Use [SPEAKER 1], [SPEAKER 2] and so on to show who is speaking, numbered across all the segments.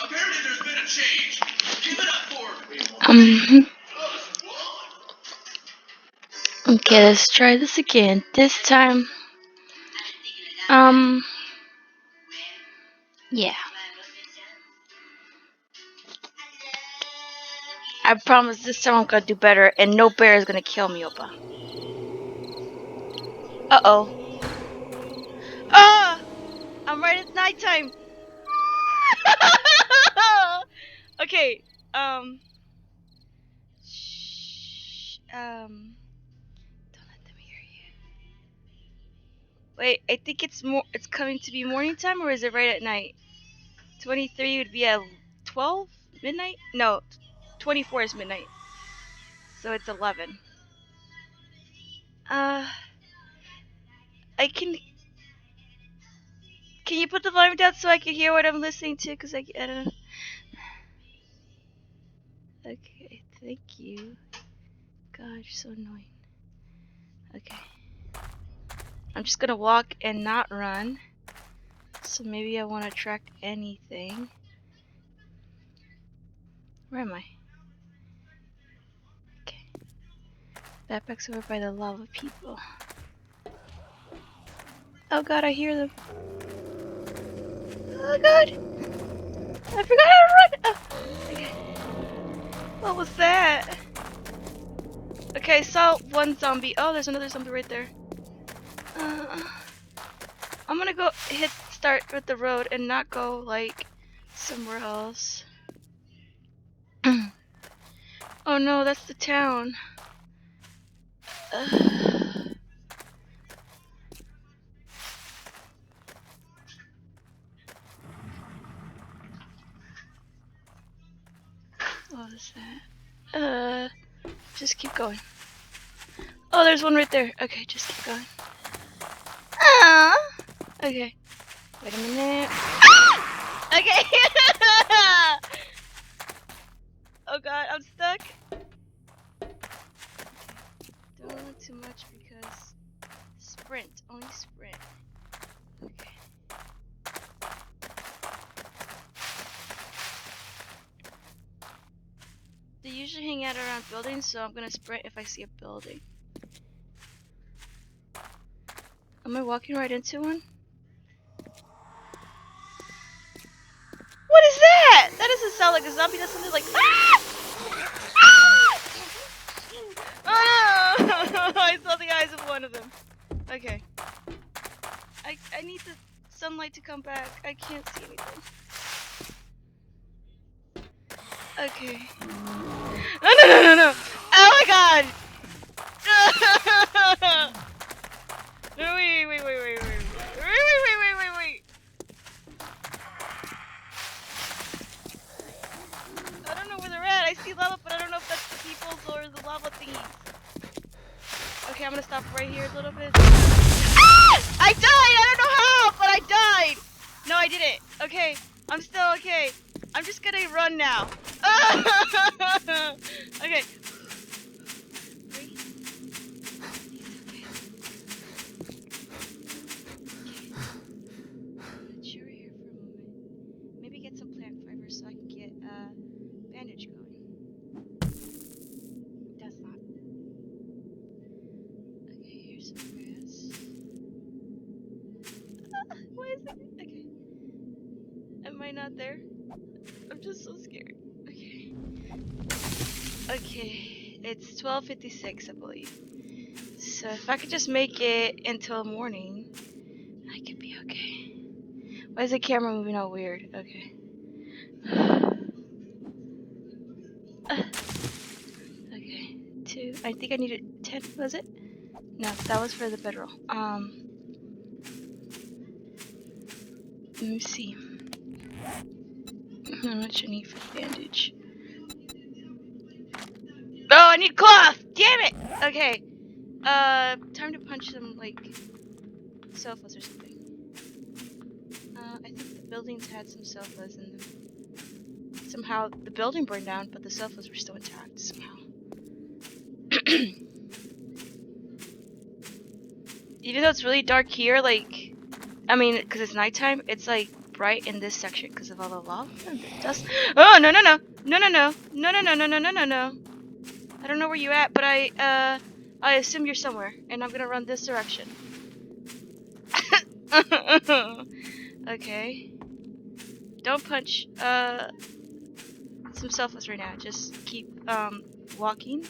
[SPEAKER 1] Apparently there's been a change. Give it up for Okay, let's try this again. This time, yeah. I promise this time I'm gonna do better, and no bear is gonna kill me, Opa. Uh-oh. Ah! I'm right at nighttime. Okay, don't let them hear you. Wait, I think it's coming to be morning time, or is it right at night? 23 would be at 12 midnight? No, 24 is midnight. So it's 11. Uh, I can you put the volume down so I can hear what I'm listening to? Cause I don't know. Okay, thank you. God, you're so annoying. Okay. I'm just gonna walk and not run. So maybe I won't attract anything. Where am I? Okay. Backpack's over by the lava people. Oh god, I hear them. Oh god! I forgot how to run! Oh, okay. What was that? Okay, I saw one zombie. Oh, there's another zombie right there. I'm gonna go start with the road and not go, like, somewhere else. Oh no, that's the town. What was that? Just keep going. Oh, there's one right there. Okay, just keep going. Okay. Wait a minute. Okay. Oh god, I'm stuck. Don't run too much because sprint, only sprint. Okay. They usually hang out around buildings, so I'm gonna sprint if I see a building. Am I walking right into one? What is that? That doesn't sound like a zombie. That sounded like ah! Ah! Oh no! I saw the eyes of one of them. Okay. I need the sunlight to come back. I can't see anything. Okay. No! Oh my god! No, wait. I don't know where they're at. I see lava, but I don't know if that's the people's or the lava thingies. Okay, I'm gonna stop right here a little bit. Ah! I died! I don't know how, but I died! No, I didn't. Okay, I'm still okay. I'm just gonna run now. Okay. Chill right here for a moment. Maybe get some plant fiber so I can get a bandage going. That's not. Okay, here's some grass. Why is it? Okay. Am I not there? I'm just so scared. Okay. Okay, it's 12:56, I believe. So if I could just make it until morning, I could be okay. Why is the camera moving all weird? Okay. Okay. 2. I think I needed 10. Was it? No, that was for the bedroll. Let me see. How much I need for the bandage? Oh, I need cloth! Damn it! Okay. Time to punch some, like, sofas or something. I think the buildings had some sofas in them. Somehow the building burned down, but the sofas were still intact somehow. Even though it's really dark here, like, I mean, because it's nighttime, it's like bright in this section because of all the lava and the dust. Oh, no, no, no. No, no, no. No, no, no, no, no, no, no, no. I don't know where you're at, but I assume you're somewhere, and I'm gonna run this direction. Okay. Don't punch, some selfless right now. Just keep, walking.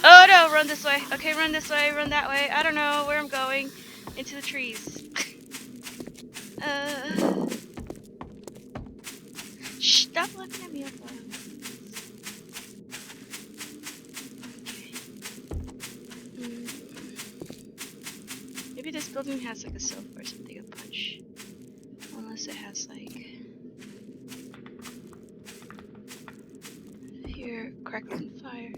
[SPEAKER 1] Oh no, run this way. Okay, run this way, run that way. I don't know where I'm going. Into the trees. Shh, stop looking at me up there. Okay. Maybe this building has like a sofa or something to punch. Unless it has like... Here, crackling fire.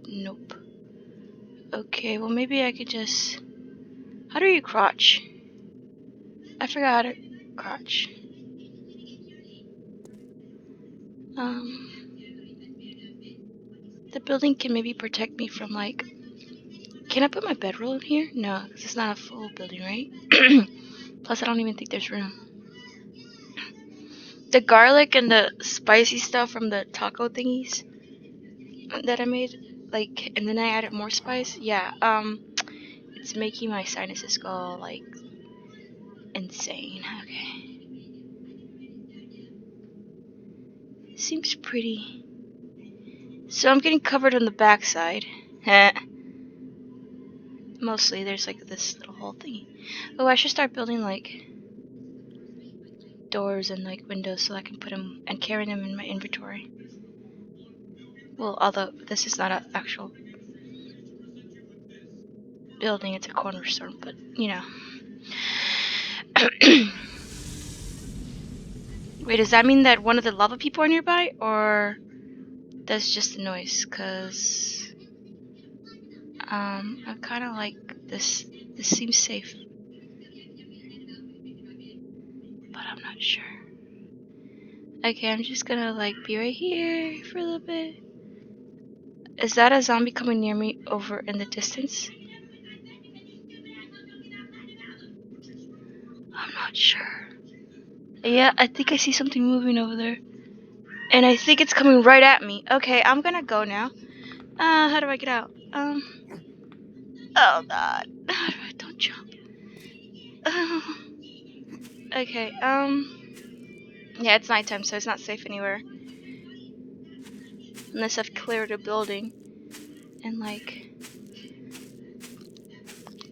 [SPEAKER 1] Nope. Okay, well maybe I could just... How do you crouch? I forgot how to crouch. The building can maybe protect me from like... Can I put my bedroll in here? No, because it's not a full building, right? Plus I don't even think there's room. The garlic and the spicy stuff from the taco thingies that I made, like, and then I added more spice. Yeah, it's making my sinuses go like insane. Okay, seems pretty. So I'm getting covered on the backside. Mostly, there's like this little hole thingy. Oh, I should start building like doors and like windows so I can put them and carry them in my inventory. Well, although this is not an actual building, it's a cornerstone, but you know. Wait, does that mean that one of the lava people are nearby, or that's just a noise? Cause I'm kind of like this. This seems safe, but I'm not sure. Okay, I'm just gonna like be right here for a little bit. Is that a zombie coming near me over in the distance? I'm not sure. Yeah, I think I see something moving over there. And I think it's coming right at me. Okay, I'm gonna go now. How do I get out? Oh god. Don't jump. Okay, yeah, it's nighttime, so it's not safe anywhere. Unless I've cleared a building. And like...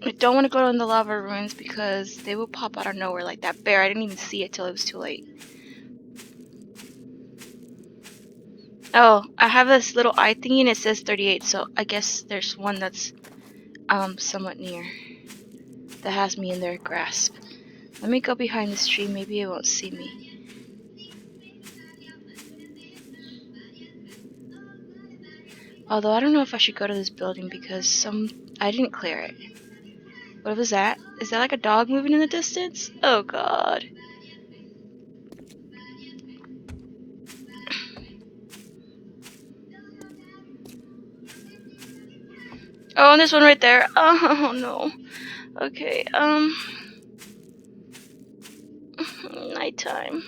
[SPEAKER 1] I don't want to go in the lava ruins because they will pop out of nowhere like that bear. I didn't even see it till it was too late. Oh, I have this little eye thingy and it says 38, so I guess there's one that's somewhat near. That has me in their grasp. Let me go behind this tree, maybe it won't see me. Although I don't know if I should go to this building because I didn't clear it. What was that? Is that like a dog moving in the distance? Oh god. Oh, and there's one right there. Oh no. Okay, nighttime.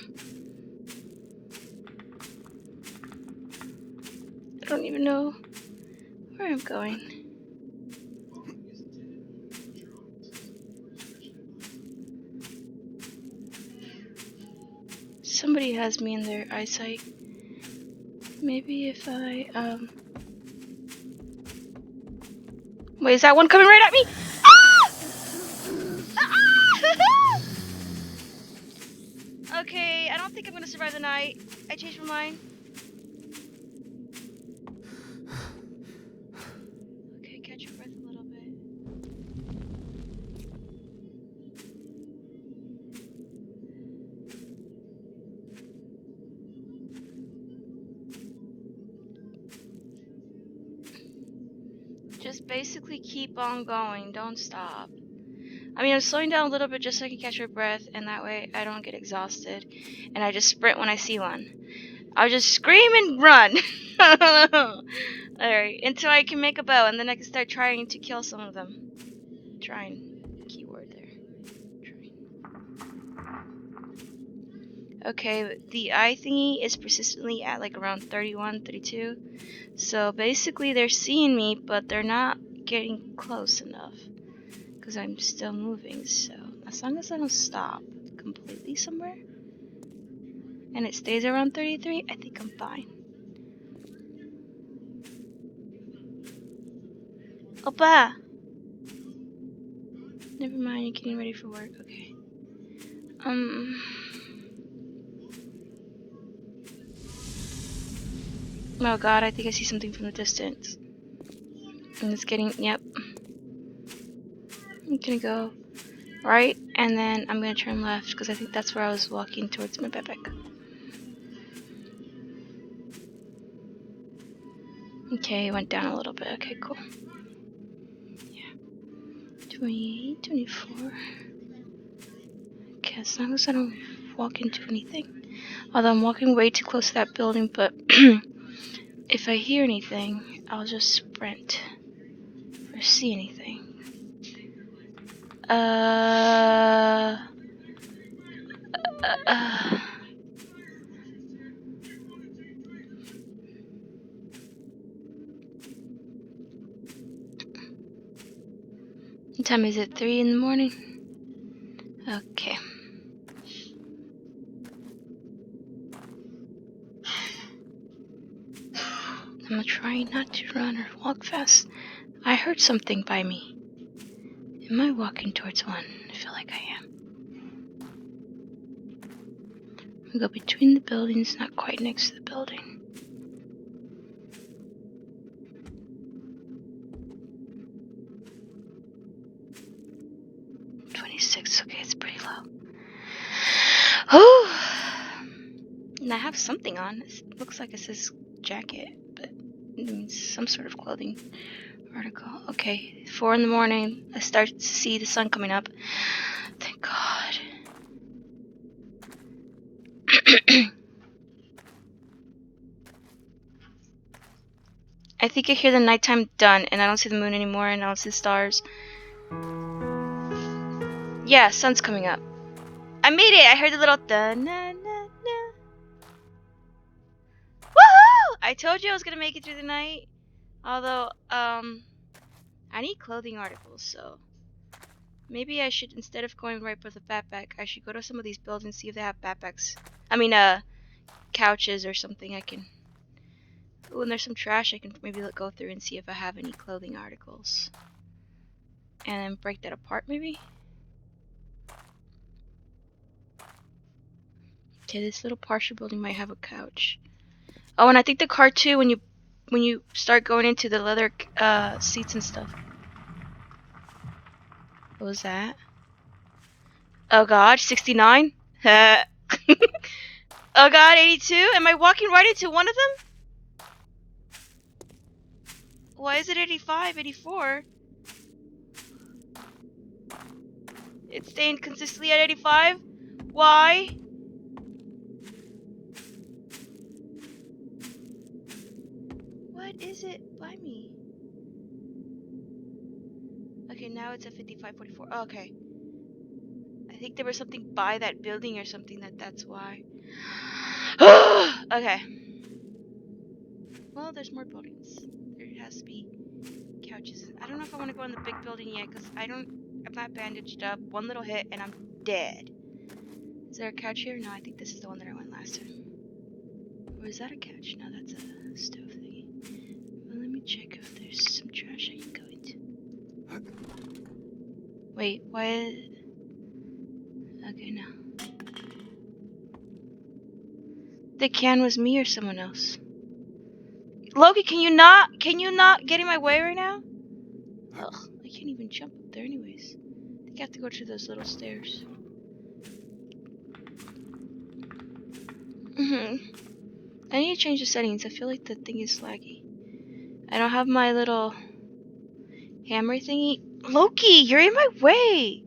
[SPEAKER 1] I don't even know where I'm going. Somebody has me in their eyesight. Maybe if I, Wait, is that one coming right at me? Ah! Ah! Okay, I don't think I'm gonna survive the night. I changed my mind. Okay, catch your breath a little bit. Just basically keep on going, don't stop. I mean, I'm slowing down a little bit just so I can catch my breath, and that way I don't get exhausted. And I just sprint when I see one. I'll just scream and run. Alright, until I can make a bow, and then I can start trying to kill some of them. Trying. Keyword there. Okay, the eye thingy is persistently at like around 31, 32. So basically they're seeing me, but they're not getting close enough. Because I'm still moving, so as long as I don't stop completely somewhere, and it stays around 33, I think I'm fine. Opa! Never mind, you're getting ready for work, okay. Oh god, I think I see something from the distance. And it's getting, yep. I'm gonna go right, and then I'm gonna turn left, because I think that's where I was walking towards my backpack. Okay, it went down a little bit, okay, cool. Yeah. 28, 24. Okay, as long as I don't walk into anything. Although I'm walking way too close to that building, but if I hear anything, I'll just sprint. Or see anything. What time is it? 3 in the morning? Okay. I'm gonna try not to run or walk fast. I heard something by me. Am I walking towards one? I feel like I am. I'm gonna go between the buildings, not quite next to the building. Okay, it's pretty low. Oh! And I have something on. It looks like it says jacket, but it means some sort of clothing article. Okay, 4 in the morning. I start to see the sun coming up. Thank God. I think I hear the nighttime done, and I don't see the moon anymore, and I don't see the stars. Yeah, sun's coming up. I made it! I heard the little da-na-na-na. Woohoo! I told you I was gonna make it through the night. Although, I need clothing articles, so maybe I should, instead of going right for the backpack, I should go to some of these buildings, see if they have backpacks. I mean, couches or something I can... Ooh, and there's some trash I can maybe go through and see if I have any clothing articles. And then break that apart, maybe? Okay, this little partial building might have a couch. Oh, and I think the car too, when you start going into the leather seats and stuff. What was that? Oh god, 69? Oh god, 82? Am I walking right into one of them? Why is it 85, 84? It's staying consistently at 85? Why? What is it by me? Okay, now it's at 55, 44. Oh, okay. I think there was something by that building or something that's why. Okay. Well, there's more buildings. There has to be couches. I don't know if I want to go in the big building yet, because I'm not bandaged up. One little hit and I'm dead. Is there a couch here? No, I think this is the one that I went last time. Or is that a couch? No, that's a stove thingy. Well, let me check if there's some trash I can go into. Wait, what? Okay, no. The can was me or someone else? Loki, can you not get in my way right now? Ugh, I can't even jump up there anyways. I think I have to go to those little stairs. I need to change the settings. I feel like the thing is laggy. I don't have my little hammer thingy. Loki, you're in my way!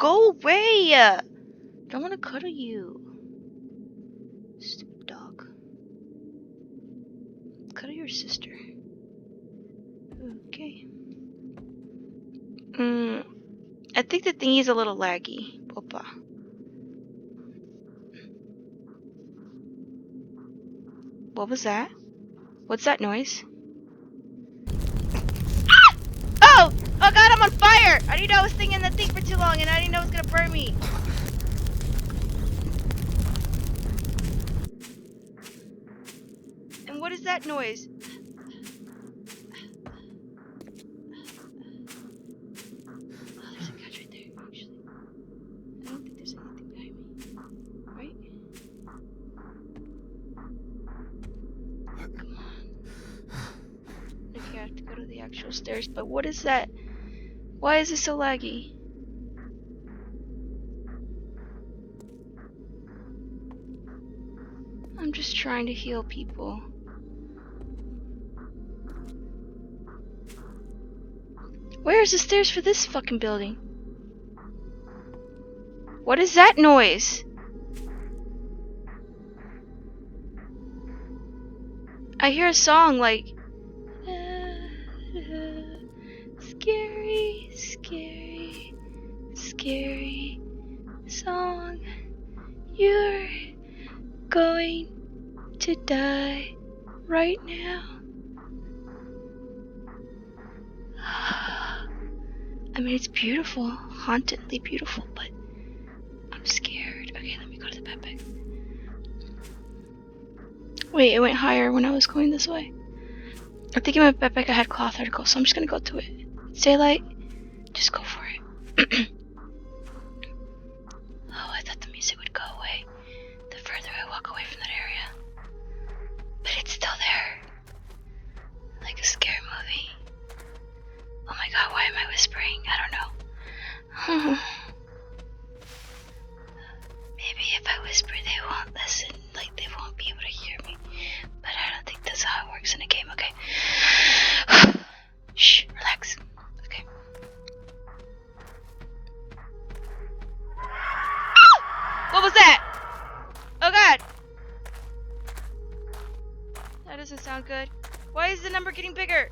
[SPEAKER 1] go away! Don't want to cuddle you. Stupid dog. Cuddle your sister. Okay. I think the thingy is a little laggy. Opa. What was that? What's that noise? Ah! Oh! Oh god, I'm on fire! I didn't know I was thinking the thing for too long and I didn't know it was gonna burn me. And what is that noise? Oh, there's a couch right there, actually. I don't think there's anything behind me. Right? Come on. Okay, I have to go to the actual stairs, but what is that? Why is it so laggy? I'm just trying to heal people. Where's the stairs for this fucking building? What is that noise? I hear a song like scary, scary, scary song. You're going to die right now. I mean, it's beautiful, hauntedly beautiful, but I'm scared. Okay, let me go to the backpack. Wait, it went higher when I was going this way. I think in my backpack I had cloth articles, so I'm just gonna go to it. It's daylight. Just go for it. Oh, I thought the music would go away the further I walk away from that area. But it's still there. Like a scary movie. Oh my god, why am I whispering? I don't know. Maybe if I whisper they won't listen, like they won't be able to hear me. But I don't think that's how it works in a game, okay? Shh, relax. Okay. What was that? Oh god! That doesn't sound good. Why is the number getting bigger?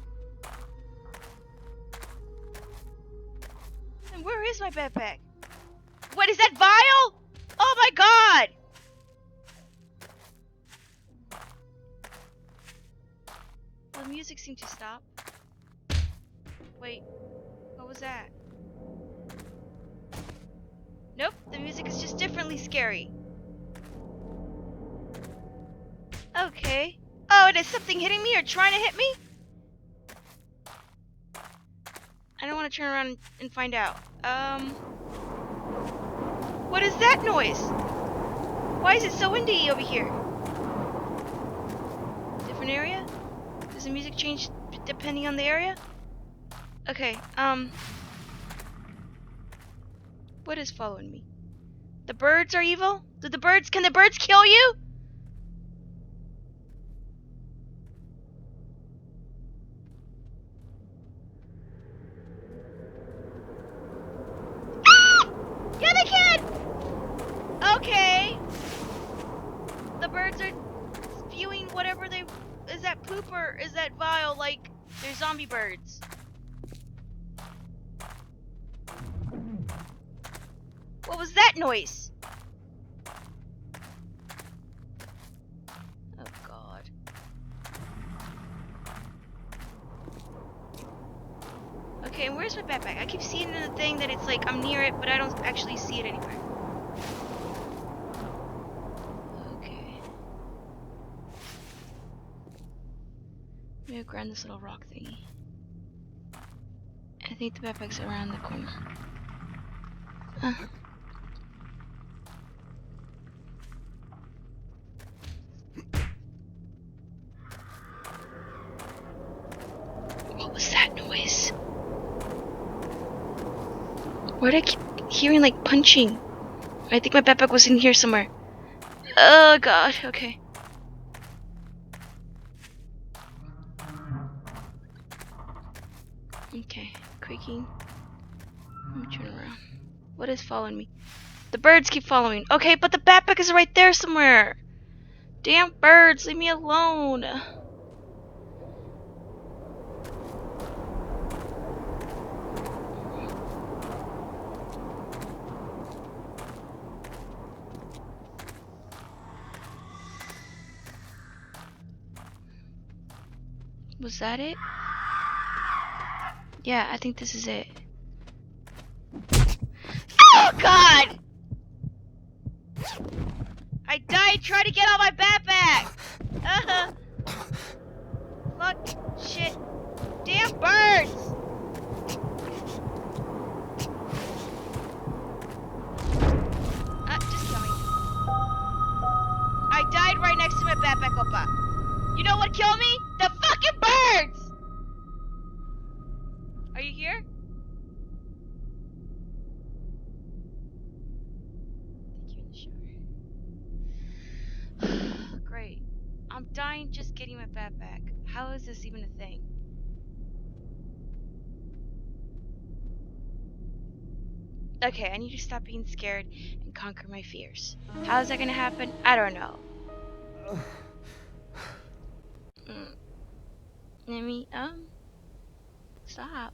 [SPEAKER 1] And where is my backpack? What is that vial? Oh my god! The music seemed to stop. Wait, what was that? Nope, the music is just differently scary. Okay. Oh, it is something hitting me or trying to hit me? I don't want to turn around and find out. What is that noise? Why is it so windy over here? Different area? Does the music change depending on the area? Okay, what is following me? The birds are evil? Can the birds kill you? Ah! Yeah, they can! Okay. The birds are spewing whatever they... Is that poop or is that vile? Like, they're zombie birds. What was that noise? Oh god. Okay, and where's my backpack? I keep seeing in the thing that it's like I'm near it, but I don't actually see it anywhere. Okay. I'm gonna grab this little rock thingy. I think the backpack's around the corner. What was that noise? Why did I keep hearing like punching? I think my backpack was in here somewhere. Oh god, okay. Okay, creaking. Let me turn around. What is following me? The birds keep following. Okay, but the backpack is right there somewhere. Damn birds, leave me alone. Was that it? Yeah, I think this is it. Oh god! I died trying to get on my backpack! Fuck. Shit. Damn birds! Just kill me. I died right next to my backpack, Oppa. You know what killed me? The fucking birds! Are you here? I think you're in the shower. Great. I'm dying just getting my backpack. How is this even a thing? Okay, I need to stop being scared and conquer my fears. How is that gonna happen? I don't know. Let me, stop.